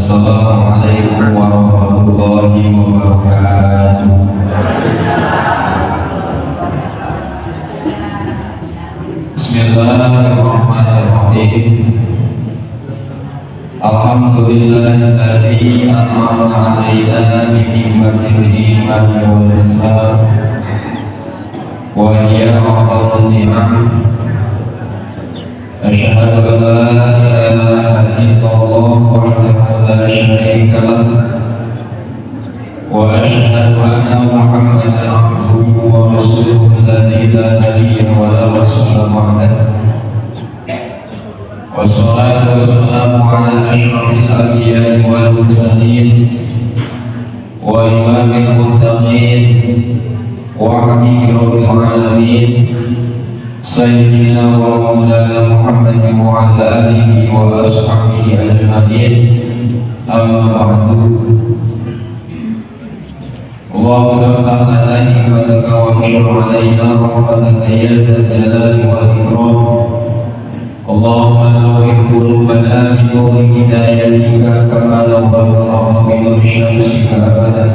Assalamualaikum warahmatullahi wabarakatuh. Bismillahirrahmanirrahim. Alhamdulillahilladzi an'ama 'alaina bi ni'matil iman wal islam wa hiya a'dhamu ni'am. Asyhadu an la ilaha illallah wahdahu la syarika lah wa asyhadu anna Muhammadan 'abduhu wa rasuluhu alladzi la nabiyya wa la rasula ba'dahu. Wassalatu wassalamu ala asyrafil anbiya'i wal mursalin wa imamil muttaqin wa habibir alamin sayyidina wa maulana Muhammadin wa ala alihi wa ashabihi ajma'in. Amma ba'du. Allahumma iftah lana ni'mataka wa anshur 'alaina rahmataka ya dzal jalali wal ikram. Allahumma nawwir qulubana bi nuri hidayatika kama nawwarta bi nuri syamsika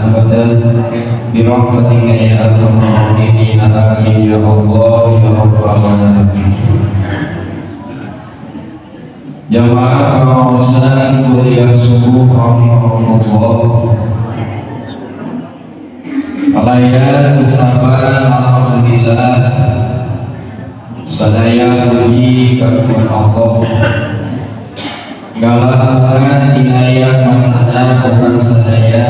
abadan bi rahmatika ya arhamar rahimin. Amin ya Allah ya rabbal alamin. Jamaah pengawasan kuliah subuh rahimahullah. Halayan bersabar, alhamdulillah. Sadaya puji kagungan Allah, galakan inayah manana orang sadaya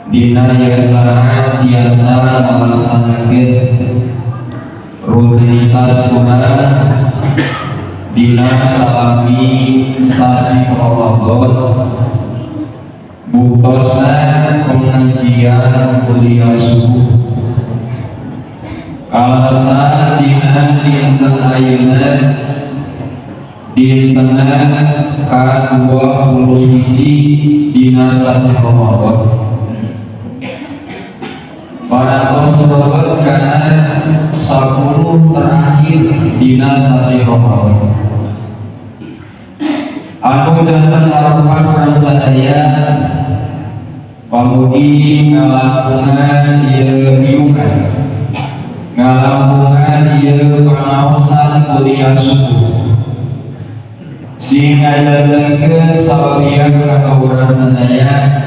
dina yasa tiasa melaksanakan rutinitas Tuhan dina salami sasi Ramadan buktosna pengajian kuliah subuh. Alasan dina dinten ayeuna dinten ka-21 dina sasi Ramadan. Parantos sebab kana 10 terakhir dina sasi Ramadan. Anu janten harapan urang sadaya pamugi ngalakunan ieu riungan, ngalamungan ieu pangaosan kuliah subuh, sehingga jadikan sababian kata urang sadaya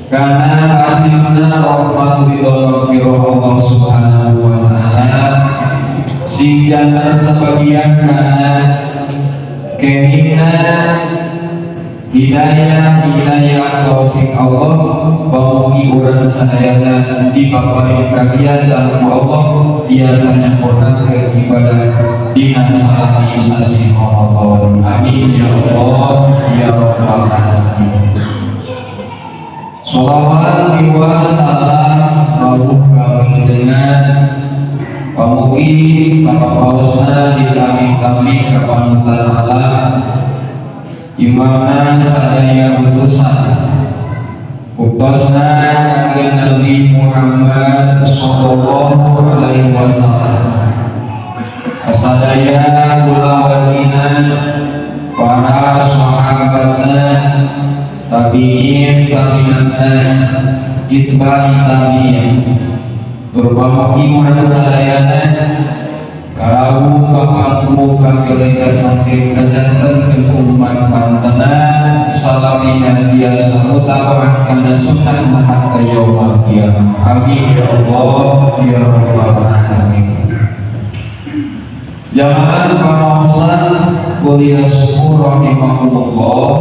karena hasilna rahmat ridho Allah subhanahu wa ta'ala, sehingga sebagian karena keinginan hidayah taufik Allah pamugi urang sadayana dipapari kagian dalam Allah biasanya purnakeun ibadah dina salami sasi Ramadan. Amin ya Allah ya rabbal alamin. Sholawat wa salam rawuh kabentengan pamugi sapapaosna ditami-tami ka panutan Allah imamna sadaya utusan utusna kanjeng Nabi Muhammad sallallahu alaihi wasallam, sadaya kulawartina para sahabatna tabi'in tabi'atna itba'i tabi'in turbamugi urang sadayana karawu kapangku kakeleka saking kajanten ke umat pantenan salaminan biasa mutawah kana sunnah hatta yaumil qiyamah. Amin ya Allah ya rabbal alamin. Jamaah pengawasan kuliah subuh rahimahullah,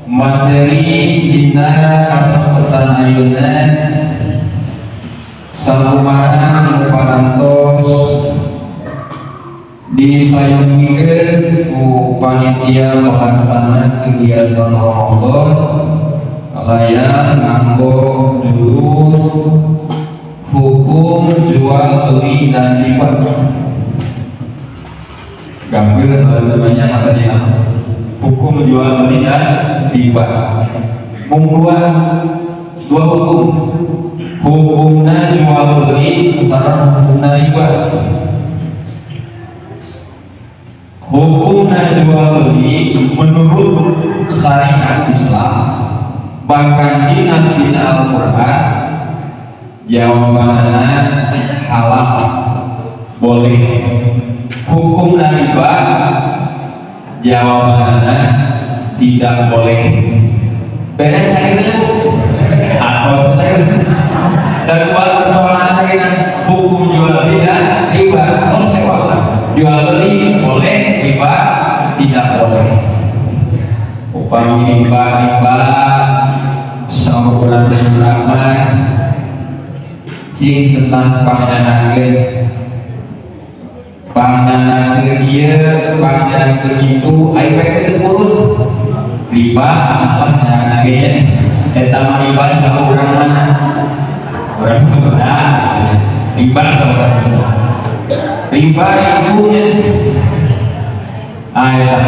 materi dina kasampatan ayeuna salumahan parantos disayangikeun ku panitia pelaksana kegiatan Ramadan kalayan nganggo judul hukum jual beli dan riba. Gambil namanya matanya hukum jual beli dan riba. Dua hukum. Hukumna jual beli sareng hukumna riba. Hukumna jual beli menurut syariat Islam bahkan dinas dina Al-Quran jawabannya halal boleh. Hukum riba jawabannya tidak boleh. Beres akhirnya atau selesai. Dan buat persoalan lain hukum jual beli riba atau sewa, jual beli boleh, riba tidak boleh. Upami riba sama bulan Ramadhan cing tentang pandangan dia itu iPad itu turun riba apa nanya eta riba sama orang mana orang Sunda riba sama orang Sunda riba ibunya ayat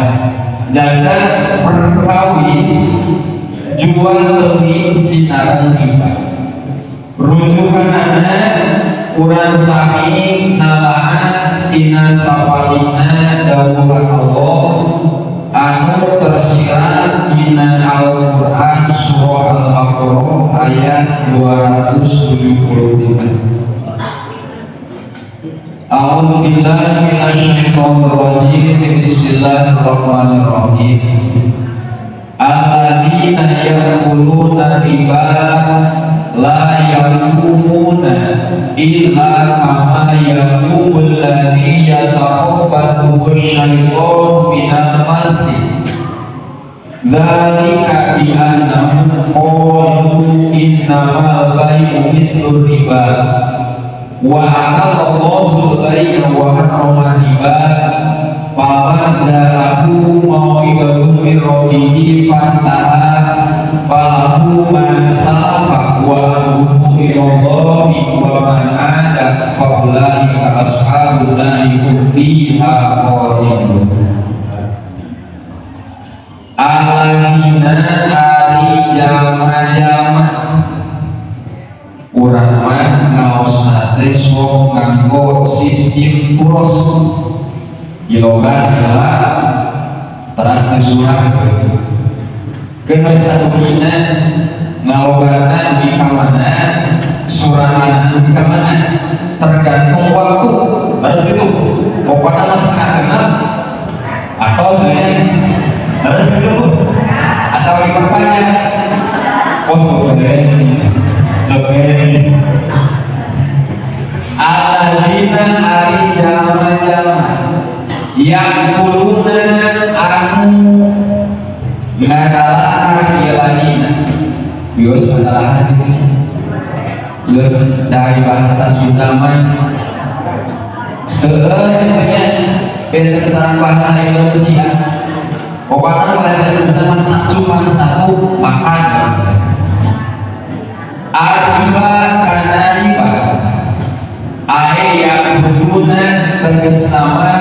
jaga perkawis jual beli sinaran riba rujukanana urang sami nalahan tina safalina dawuh Allah anu tersirat dina Al-Quran surah Al-Baqarah ayat 275. A'udzu billahi minasyaitonir rajim. Bismillahirrahmanirrahim. Alladzina ya'kuluna riba la yaqumuna illa kama yaqumul ladzi yatakhabbathu asy-syaitanu minal mas. Dzalika bi annahum qalu innamal bay'u mislu riba wa ahallallahu al-bay'a wa harrama riba faman ja'ahu mau'izatun min rabbih fantaha falahu ma salafa wa amruhu ilallahi wa man 'ada fa ulaika ashabun nari hum fiha khalidun. Alina ari jama-jama urang mah ngaos nate sok nganggo sistem puros kilogram teras surat kena sabina ngalogatan di kamana suratan di kamana tergantung waktu harus itu pokoknya masalah kenal atau saya harus itu atau diperpanjang lebih aladina ari jama-jama yang kuluna anu ngadalah iladina bios ngadalah bios dari bahasa Sunda sebenarnya beda sarang bahasa Indonesia pokoknya bahasa Indonesia cuma satu makan ariba kana riba ayat hubungan tegas nama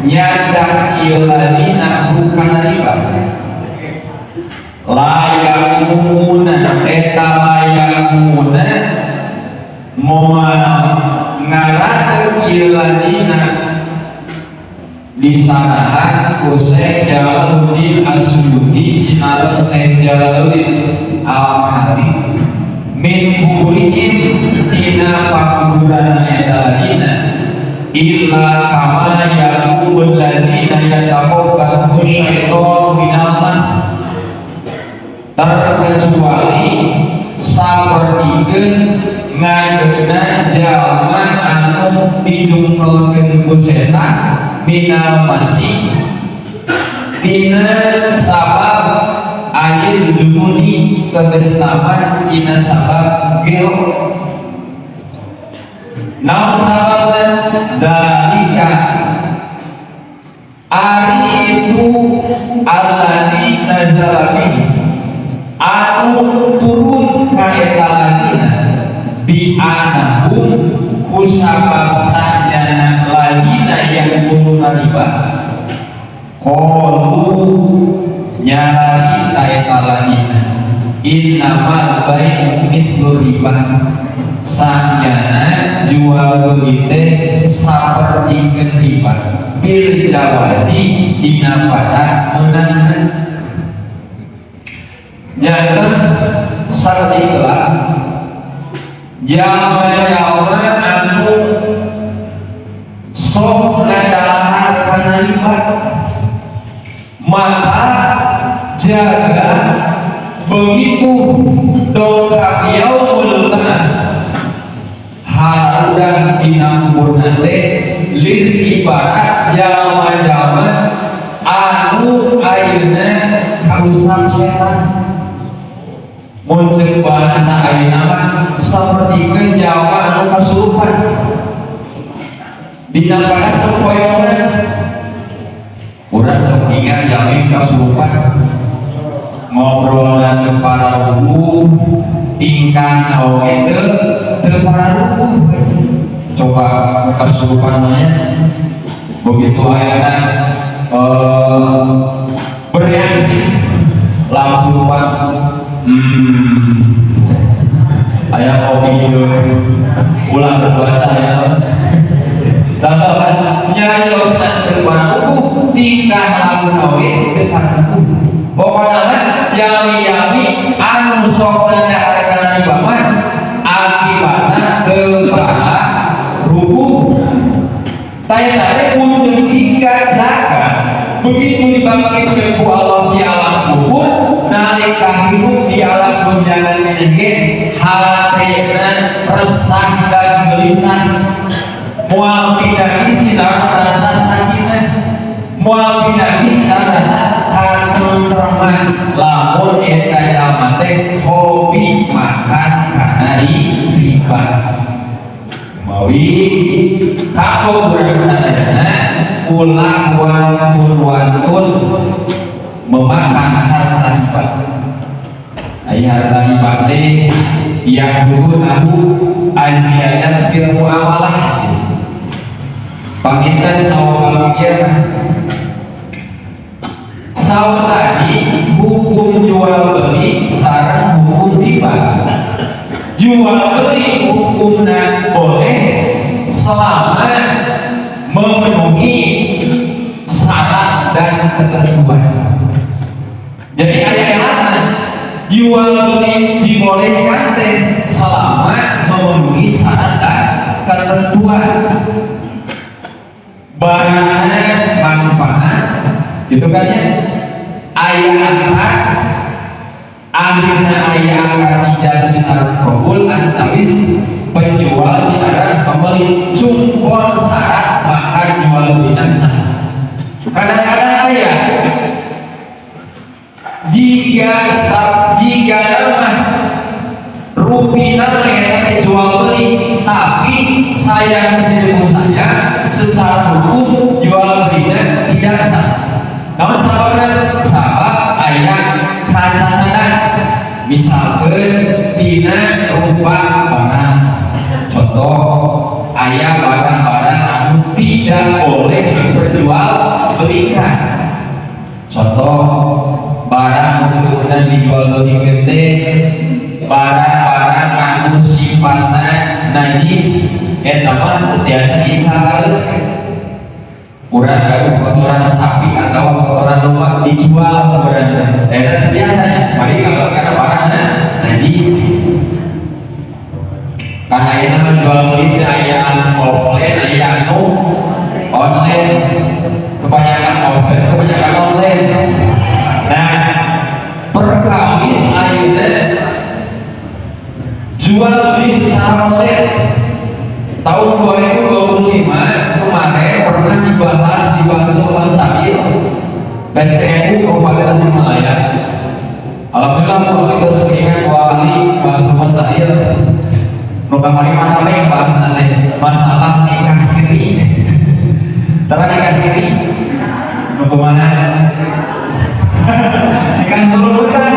nyadak iladina bukan riba layakuna eta layakuna moa ngarana iladina disanahan kusek Jalaluddin Asyuyuti sinaran Syekh Jalaluddin Al-Mahari min kuburihim tina pakuburan edaladina illa kama yaqumul ladina yatakhabbathu syaitanu minal mas terkecuali sapertikeun ngadeuna jalma anu dijungkelkeun ku setan minal masih tina sabab ayil jumuni kebesaran tina sabab gil naon sababna dalika ari itu alladzi nazala anu turun ka eta ladina bi anahum kusabab sajana ladina yang kuluna riba qalu nyari eta ladina innamal bai'u mislu riba sajana jual beli teh sapertikeun riba bil jawazi dina pada meunang jantan sartiklah jalma-jalma anu sok ngadahan kana lipat, maka jaga begitu dongkap yaumul banas harudan dinamburna teh lir ibarat jalma-jalma anu ayeuna kausap setan. Muncul bahasa ayeuna mah sapertikeun jalma anu kasurupan dina pada sepoyongan. Urang sok ingat jamin kasurupan ngobrolan ke para rubuh tingkah oge teu para rubuh. Coba kasurupan mah begitu ayeuna bereaksi langsung pan aya kopi ulang berpuasa ya. Contoh kan nyariosna teu para rubuh tingkah lamun oge teu para rubuh. Pokoknya kan yami-yami anu sok ngadahar ibadah akibatna teu para rubuh. Taya-taya muncul tiga jaga begitu dibangkitkan ku Allah di alam kubur nalika hidup di alam dunia nanti hatena resah dan gelisah moal pindah sinar rasa sakinah moal pindah sinar rasa katentreman lamun eta jalma teh hobi makan kana riba mawi kako berasana ulah wantun memakan harta riba. Aya harta riba teh yang dulu aku aziadat fil muamalah. Panginten sawa kieu sawa tadi hukum jual beli sareng hukum riba. Jual beli hukumna boleh selama memenuhi syarat dan ketentuan. Jadi ayat-ayatnya jual beli dibolehkan teh selama memenuhi syarat dan ketentuan. Barangnya manfaat, gitu kan ya? Ayat angkat, akhirnya ayat angkat dijadi sinar kabul antawis penjual sinar pembeli cumpul syarat maka jual beli sah. Kadang-kadang ayat jika nama rupiah yang jual beli tapi saya meskipun saya secara hukum jual belinya tidak sah. Namun sahabat ayat kaca sadar misalkan tina rupa barang contoh ayat barang-barang anu tidak boleh diperjual belikan. Contoh barang kemudian dijual beli gede, barang-barang anu sifatnya najis, eta mah tiasa disalahkeun. Urang gaduh kotoran sapi atau kotoran domba dijual urang. Eta biasa, mari kalau kana barangna najis. Karena ini nama jual beli aya anu offline, aya anu online. Kebanyakan offline, kebanyakan online. Nah, perkawis ayeuna jual beli secara online. Tahun 2025 kemarin pernah dibahas di Bangsul Masail BCNU Kabupaten Tasikmalaya. Alhamdulillah kalau kita seringan wali Bangsul Masail bukan mana yang bahas nanti masalah nikah siri. Terus nikah siri nunggu mana? Nikah dulu bukan.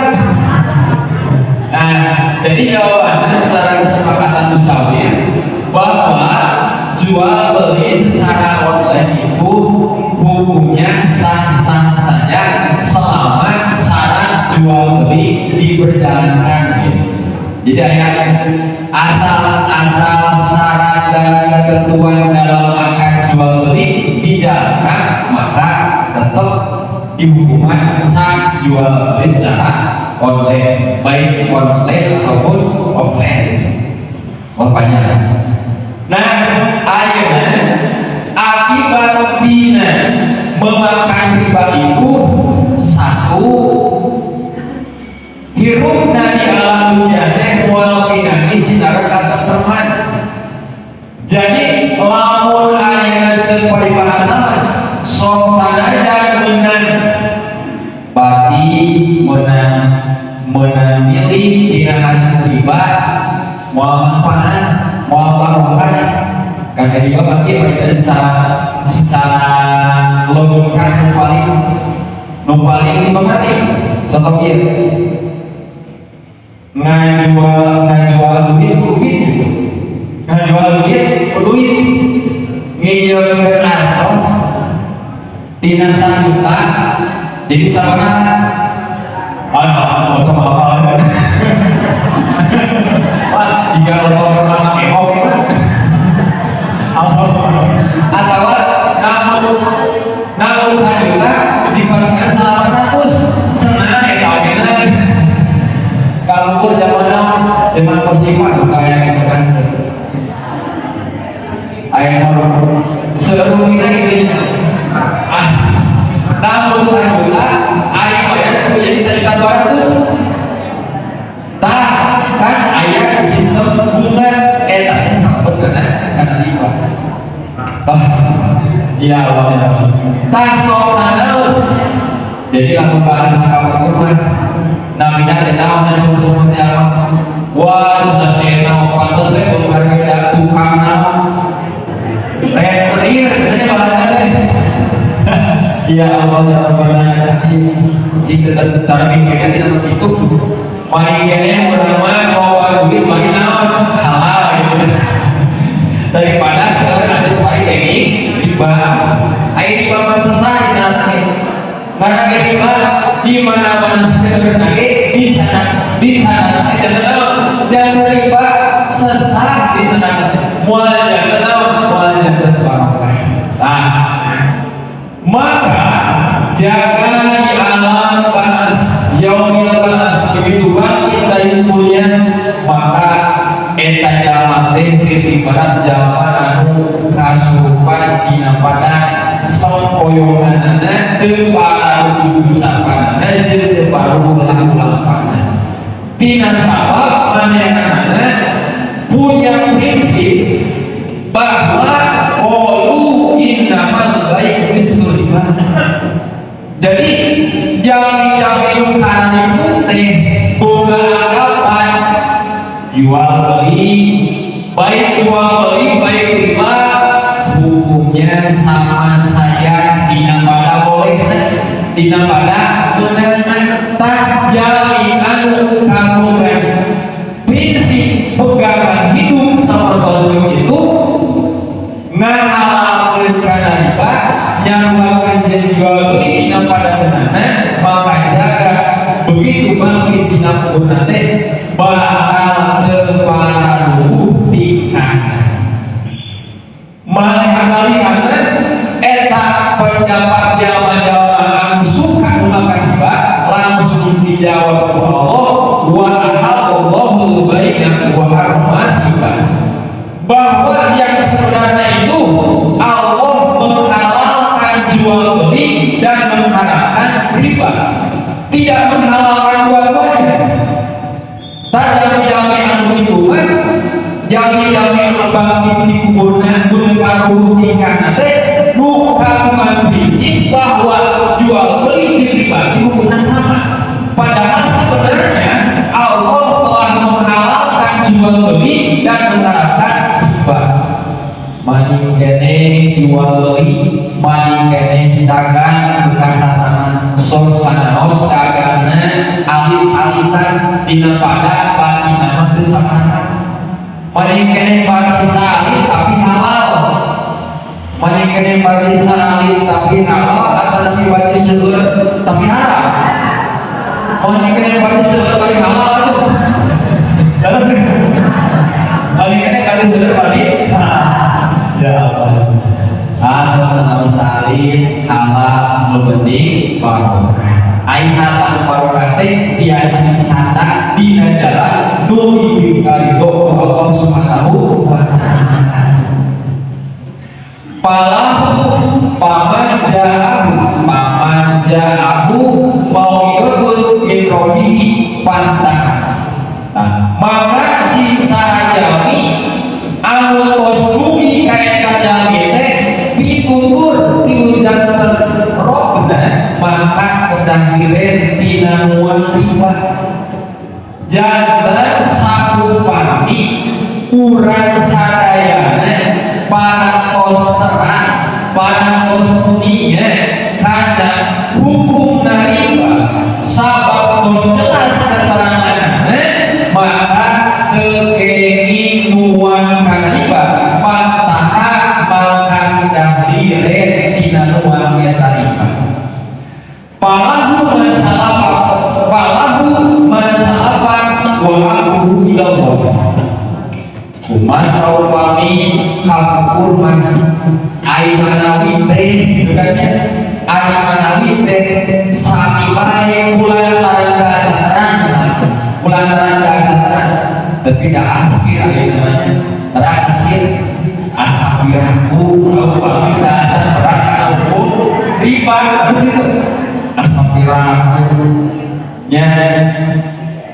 Nah, jadi jawabannya secara kesepakatan musyawarah bahwa jual beli secara online itu hukumnya sah-sah saja selama syarat jual beli diperjalankan. Jadi asal syarat dan ketentuan dalam akad jual beli dijalankan maka tetap dihukuman sah jual beli secara konten baik online ataupun offline. Banyak. Nah, ayeuna akibat dina memakan riba itu satu, hirupna di alam dunia teh moal pinanggi sinara katenteman. Jadi lamun ayeuna seperti bahasa sok sanajan meunang bati meunang milih dina hasil riba moal manfaat moal barokah karena riba bagi pada secara logika nu paling dimengerti. Contoh ieu ngajual duit ngijieun artos tina 1 juta jadi sabaraha sama apa jika lo pernah kehok atau namun 1 juta dipastikan 800 senang ya kawin kalau zaman muslimah kayak gitu kan ayat seruminya itu namun 1 juta ayat jadi 1.200 kan ayat sistem bunga etanya kalau karena riba ya Allah tasok sanus jadi lalu bahasa kawan nabi nanti tahu seperti apa wah sudah saya tahu pantas saya berharga tukang nama referir sebenarnya bahannya ya Allah ya Allah si terpikirnya tidak begitu maniknya bernama bahwa duit bagi naon halal gitu daripada sekarang ada sesuai teknik riba air riba selesai caranya karena riba di mana-mana sekarang di sana jangan riba sesat di sana mual jangan barokah. Nah maka jaga di alam panas yaumil panas begitu bangkit dari kuburnya maka eta jalma teh ibarat jalma anu kasurupan dina pada sampoyonganna teu paruh sapanna jeung teu paruh lampana tina sabab manehna punya prinsip bahwa qalu innamal bai'u mislu riba. Jadi yang kana itu teh boga anggapan jual beli baik riba hukumnya sama saya dina pada boleh dina pada benar tak jami anu kamugan prinsip pegangan hidup sapertos itu ngahalalkeun kana riba nyaruakeun jeung jual beli dina pada beunana maka jaga begitu bangkit dina kuburna teh bakal teu pararuh ti manehna eta pendapat jalma-jalma anu suka memakan riba langsung dijawab Allah wa ahallallahu baina wa harrama riba bahwa yang sebenarnya itu Allah menghalalkan jual beli dan mengharamkan riba tidak menghalalkan dua-duanya. Tak jami-jami anu itu kan jami-jami anu bangkit di kuburna guna paruh tingkahna teh nu kagungan prinsip bahwa jual beli jeung riba hukumna sama padahal sebenarnya Allah telah menghalalkan jual beli dan mengharamkan riba. Maning kene jual beli maning kene dagang suka sasana sok sanaos dagangna alit-alitan dina pada bagi nama kesalahan maning kene bagi salih tapi halal maning kene bagi salih tapi halal atau tapi bagi seueur tapi haram maning kene bagi seueur tapi halal terus maning kene bagi seueur tapi ya Allah asal salih halal nu penting barokah. aina tahu barokate biasa dicatat di jalan nuju ridho Allah Subhanahu wa taala. Palahu paman ja'ahu mau'idun min rabbihi pantaha. Maka si sajami anu tos dugi kae kajami teh bifutur diujankeun robna maka kedahiren tina nuan riba. Jalan sakupati urang sadayana parantos terang parantos dunia karena hukum riba sabab tos jelas keterangan maka kekenging nuan kana riba pantaha maka dahiren tina nuan eta riba. Palahu masalah wa amruhu ila Allah. Kumasau pami kalkurman aimanawi teh gitu kan ya. Aimanawi teh sakibae kulantaran keajaran kulantaran keajaran tapi tidak aspir namanya terang aspir asapiraku saupami dasar perang hukum riba begitu asapiraku nya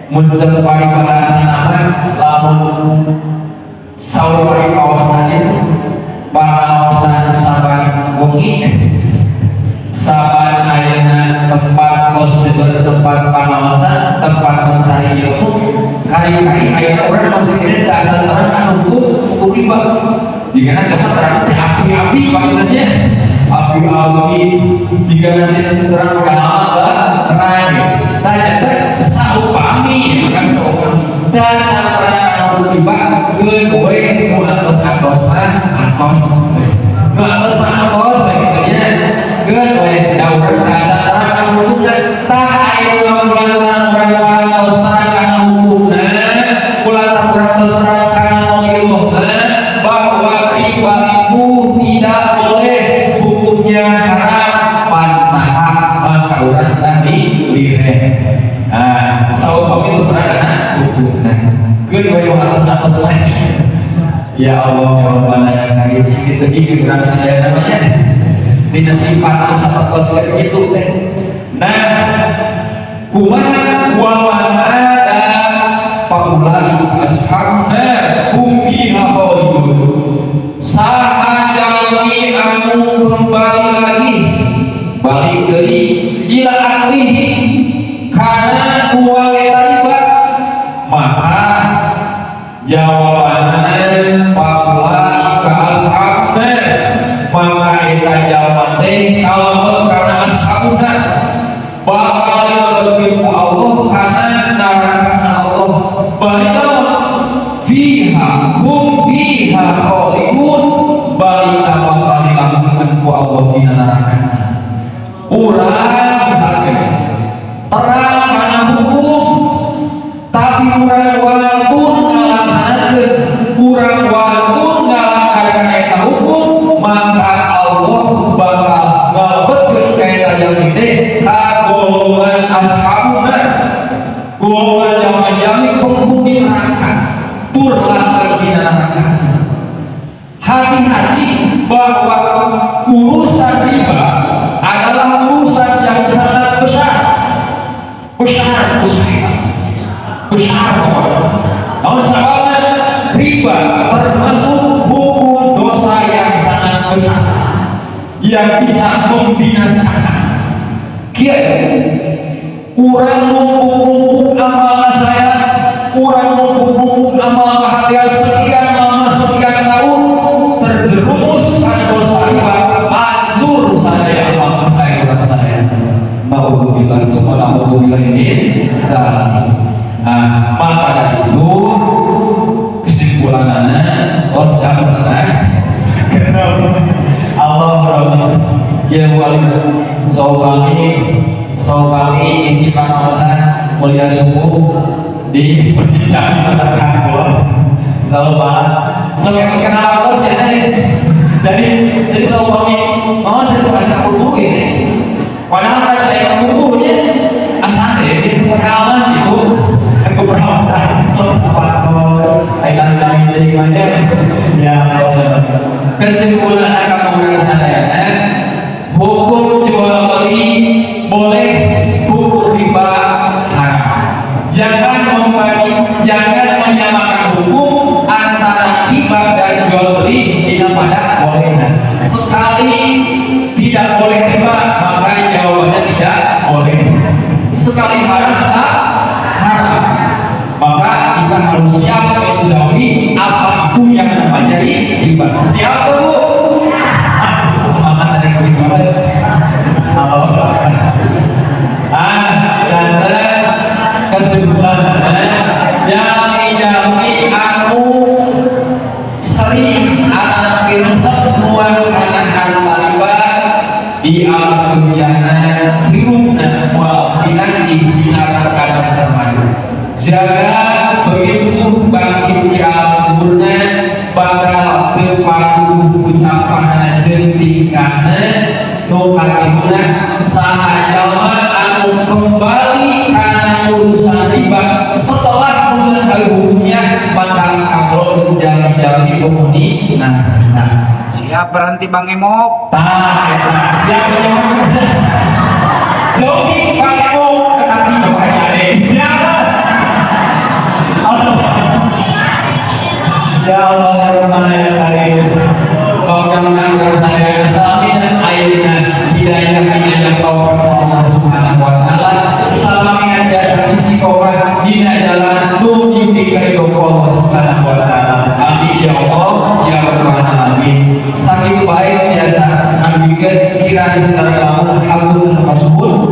muncul pari balasan apa lamun sauri kawasan itu kawasan saban wengi saban ayeuna tempat kos tempat pengawasan tempat mencari ilmu kali-kali ayeuna urang masih ada dasar anu hukum riba jika nanti terang teh api-api panggilnya api-api jika nanti terang kalah terang tanya saupami makan saupami dasar terang anu riba keun we nu atos mah atos nu atos mah atos gitu nya keun we daur dasar terang anu hukumna tah aya ulang-ulang urang atos terang anu hukumna ulang urang atos terang kana ilmuna bahwa riba itu tidak boleh hukumnya haram pantaha maka urang tadi lireh. Nah, saupami itu seragana hukumna keun we nu atos mah. Ya Allah, ya Rabbana ya Karim, sedikit lagi kurang saya namanya tidak sifat sahabat itu teh. Nah, kumaha wa man ada paulai ashabna hum biha khalidun. Saha jalmi anu kembali lagi balik deui ila aklihi kana uang eta riba maka jawabanna paulai ka ashabna maka eta jawaban teh kalamun kana ashabna bakal lebih Allah kana neraka Allah balika fiha hum fiha khalidun balika bakal dilanggengkeun ku Allah dina neraka. Urang misalkan terang kana hukum tapi urang wantun ngalaksanakeun urang wantun ngalaksanakeun eta hukum maka Allah bakal ngalebetkeun ka eta jalmi teh ka golongan ashabuna golongan jami-jami penghuni neraka tur langgeng dina neraka. Hati-hati bahwa urusan riba adalah urusan yang sangat besar namun sebabnya riba termasuk hukum dosa yang sangat besar yang bisa membinasakan. Kiai urang numpuk amal saya urang numpuk amal hadiah sekian lama sekian tahun terjerumus pada dosa riba hancur saya amal saya urang saya ma'udzubillah subhanallah ini nah maka dari itu kesimpulannya jam setengah kenapa Allah ya wali saubani isi pengawasan mulia subuh di persidangan masyarakat lalu malam sampai kenal Allah jadi saubani saya suka kubu ini padahal ada yang kubunya kesimpulan kamu sadayana hukum jual beli boleh, hukum riba haram. Jangan menyamakan hukum antara riba dan jual beli tidak pada bolehnya. Sekali tidak boleh riba maka jawabannya tidak boleh. Sekali haram tetap haram. Maka kita harus siap menjauhi apa itu yang namanya riba. Siap Bu? Semangat dari riba. Karena kesimpulannya jami aku sering anak semua karena taliban di alam dunia hidupnya wal binati sinar kadang termaju. Jaga begitu bangkit di alam kuburnya bakal berpadu ucapan jentingkana nukatimuna sahajama anu kembali karena urusan riba setelah mengenal hukumnya maka kalau menjadi penghuni siap berhenti Bang Emok. Siap Bang Emok. Jogi Bang Emok kekati bapaknya deh. Siap. Ya Allah ya Rahman ya Karim. Mudah-mudahan saya salamin ayeuna hidayah yang taufik Allah Subhanahu wa taala. Salamin jasa istiqomah dina jalan nuju ka Allah Subhanahu wa taala. Amin ya Allah ya Rabbal alamin. Saking baik biasa ambikeun kirana secara lamun hablum rasul